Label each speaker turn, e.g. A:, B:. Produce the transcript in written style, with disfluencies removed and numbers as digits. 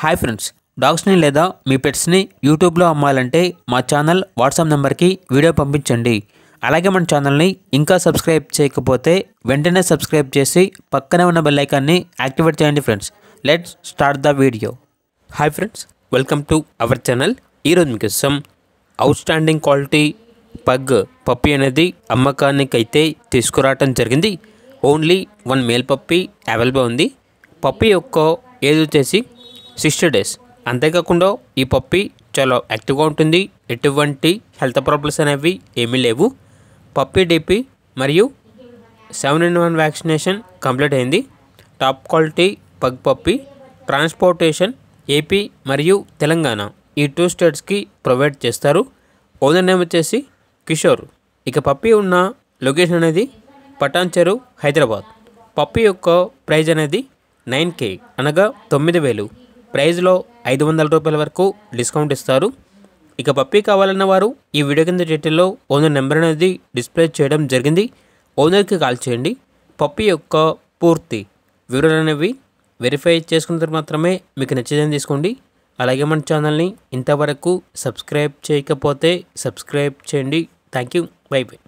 A: Hi friends, డాగ్స్ని లేదా మీ పెట్స్ని యూట్యూబ్లో అమ్మాలంటే మా ఛానల్ వాట్సాప్ నెంబర్కి వీడియో పంపించండి. అలాగే మన ఛానల్ని ఇంకా సబ్స్క్రైబ్ చేయకపోతే వెంటనే సబ్స్క్రైబ్ చేసి పక్కనే ఉన్న బెల్ ఐకాన్ని యాక్టివేట్ చేయండి friends. Let's start the video. Hi friends, welcome to our channel. ఈరోజు మీకు ఇస్తాం out standing quality pug puppy అనేది అమ్మకానికి అయితే తీసుకురావటం జరిగింది. ఓన్లీ 1 మేల్ పప్పీ అవైలబుల్ ఉంది. పప్పీ యొక్క ఏజ్ వచ్చేసి 60 days. అంతేకాకుండా ఈ పప్పీ చాలా యాక్టివ్గా ఉంటుంది. ఎటువంటి హెల్త్ ప్రాబ్లమ్స్ అనేవి ఏమీ లేవు. పప్పీ డిపి మరియు 7-in-1 వ్యాక్సినేషన్ కంప్లీట్ అయింది. Top quality pug puppy. Transportation AP మరియు తెలంగాణ ఈ 2 స్టేట్స్కి ప్రొవైడ్ చేస్తారు. ఓనర్ నేమ్ వచ్చేసి కిషోర్. ఇక పప్పీ ఉన్న లొకేషన్ అనేది పటాన్ చెరువు, హైదరాబాద్. పప్పీ యొక్క ప్రైజ్ అనేది 9K అనగా 9,000. ప్రైజ్లో 500 రూపాయల వరకు డిస్కౌంట్ ఇస్తారు. ఇక పప్పీ కావాలన్న వారు ఈ వీడియో కింద డీటెయిల్లో ఓనర్ నెంబర్ అనేది డిస్ప్లే చేయడం జరిగింది. ఓనర్కి కాల్ చేయండి. పప్పీ యొక్క పూర్తి వివరాలు అనేవి వెరిఫై చేసుకున్న తర్వాత మాత్రమే మీకు నచ్చేదని తీసుకోండి. అలాగే మన ఛానల్ని ఇంతవరకు సబ్స్క్రైబ్ చేయకపోతే సబ్స్క్రైబ్ చేయండి. Thank you. By by.